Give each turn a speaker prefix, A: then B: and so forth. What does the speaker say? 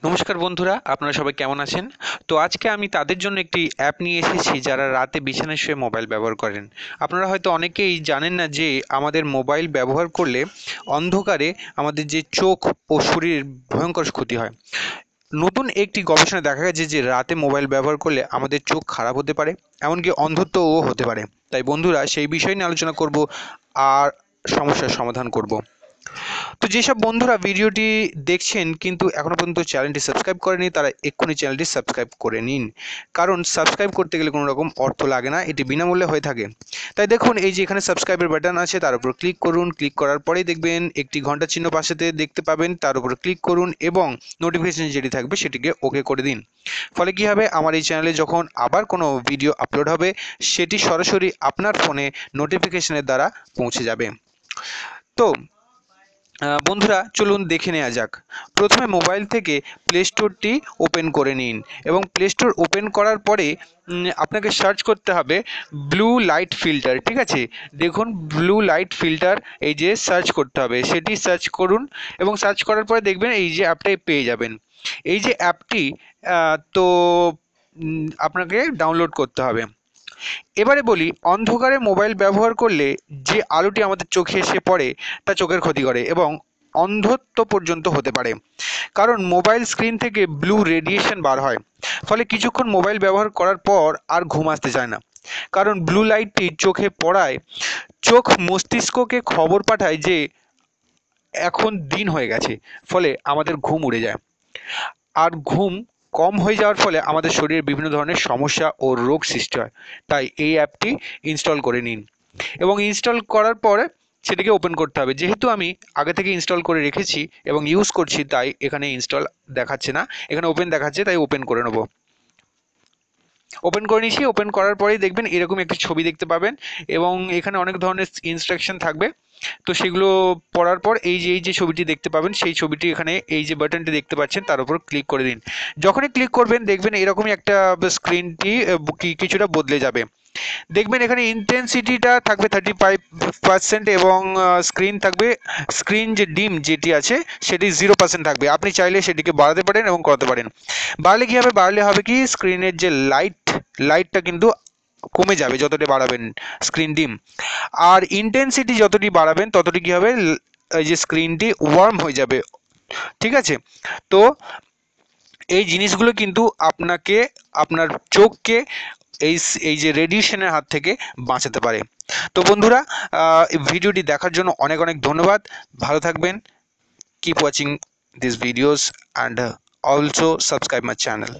A: নমস্কার বন্ধুরা, আপনারা সবাই কেমন আছেন? তো আজকে আমি তাদের জন্য একটি অ্যাপ নিয়ে এসেছি যারা রাতে বিছানায় শুয়ে মোবাইল ব্যবহার করেন। আপনারা হয়তো অনেকেই জানেন না যে আমাদের মোবাইল ব্যবহার করলে অন্ধকারে আমাদের যে চোখ ও শরীরের ভয়ঙ্কর ক্ষতি হয়। নতুন একটি গবেষণায় দেখা গেছে যে রাতে মোবাইল ব্যবহার করলে আমাদের চোখ খারাপ হতে পারে, এমনকি অন্ধত্বও হতে পারে। তাই বন্ধুরা, সেই বিষয় নিয়ে আলোচনা করব আর সমস্যার সমাধান করব। তো যেসব বন্ধুরা ভিডিওটি দেখছেন কিন্তু এখনো পর্যন্ত চ্যানেলটি সাবস্ক্রাইব করেনি, তারা এক্ষুনি চ্যানেলটি সাবস্ক্রাইব করে নিন। কারণ সাবস্ক্রাইব করতে গেলে কোনো রকম অর্থ লাগে না, এটি বিনামূল্যে হয়ে থাকে। তাই দেখুন, এই যে এখানে সাবস্ক্রাইবের বাটন আছে, তার উপর ক্লিক করুন। ক্লিক করার পরেই দেখবেন একটি ঘন্টা চিহ্ন পাশেতে দেখতে পাবেন, তার উপর ক্লিক করুন এবং নোটিফিকেশন যেটি থাকবে সেটিকে ওকে করে দিন। ফলে কি হবে, আমার এই চ্যানেলে যখন আবার কোনো ভিডিও আপলোড হবে সেটি সরাসরি আপনার ফোনে নোটিফিকেশনের দ্বারা পৌঁছে যাবে। তো বন্ধুরা, চলুন দেখে নেওয়া যাক। প্রথমে মোবাইল থেকে প্লে স্টোরটি ওপেন করে নিন এবং প্লে স্টোর ওপেন করার পরে আপনাকে সার্চ করতে হবে ব্লু লাইট ফিল্টার। ঠিক আছে, দেখুন ব্লু লাইট ফিল্টার, এই যে সার্চ করতে হবে, সেটি সার্চ করুন এবং সার্চ করার পরে দেখবেন এই যে অ্যাপটাই পেয়ে যাবেন। এই যে অ্যাপটি তো আপনাকে ডাউনলোড করতে হবে। এবারে বলি, অন্ধকারে মোবাইল ব্যবহার করলে যে আলোটি আমাদের চোখে এসে পড়ে তা চোখের ক্ষতি করে এবং অন্ধত্ব পর্যন্ত হতে পারে। কারণ মোবাইল স্ক্রিন থেকে ব্লু রেডিয়েশন বার হয়। ফলে কিছুক্ষণ মোবাইল ব্যবহার করার পর আর ঘুম আসতে চায় না। কারণ ব্লু লাইটটি চোখে পড়ায় চোখ মস্তিষ্ককে খবর পাঠায় যে এখন দিন হয়ে গেছে। ফলে আমাদের ঘুম উড়ে যায়। আর ঘুম কম হয়ে যাওয়ার ফলে আমাদের শরীরে বিভিন্ন ধরনের সমস্যা ও রোগ সৃষ্টি হয়। তাই এই অ্যাপটি ইনস্টল করে নিন এবং ইনস্টল করার পরে সেটিকে ওপেন করতে হবে। যেহেতু আমি আগে থেকে ইনস্টল করে রেখেছি এবং ইউজ করছি, তাই এখানে ইনস্টল দেখাচ্ছে না, এখানে ওপেন দেখাচ্ছে, তাই ওপেন করে নেব। ওপেন করে নিয়েছি। ওপেন করার পরেই দেখবেন এরকম একটি ছবি দেখতে পাবেন এবং এখানে অনেক ধরনের ইনস্ট্রাকশন থাকবে। তো সেগুলো পড়ার পর এই যে ছবিটি দেখতে পাবেন, সেই ছবিটি এখানে এই যে বাটনটি দেখতে পাচ্ছেন তার উপর ক্লিক করে দিন। যখনই ক্লিক করবেন দেখবেন এরকমই একটা স্ক্রিনটি কিছুটা বদলে যাবে। দেখবেন এখানে ইন্টেন্সিটিটা থাকবে 35% এবং স্ক্রিন থাকবে, স্ক্রিন যে ডিম যেটি আছে সেটি 0% থাকবে। আপনি চাইলে সেটিকে বাড়াতে পারেন এবং কমাতে পারেন। বাড়লে কি হবে, কি স্ক্রিনের যে লাইটটা কিন্তু কমে যাবে যতটি বাড়াবেন স্ক্রিন ডিম। আর ইন্টেন্সিটি যতটি বাড়াবেন ততটি কি হবে, এই যে স্ক্রিনটি ওয়ার্ম হয়ে যাবে। ঠিক আছে, তো এই জিনিসগুলো কিন্তু আপনাকে, আপনার চোখকে এই এই যে রেডিয়েশনের হাত থেকে বাঁচাতে পারে। তো বন্ধুরা, ভিডিওটি দেখার জন্য অনেক অনেক ধন্যবাদ। ভালো থাকবেন। Keep watching this videos and also subscribe my channel.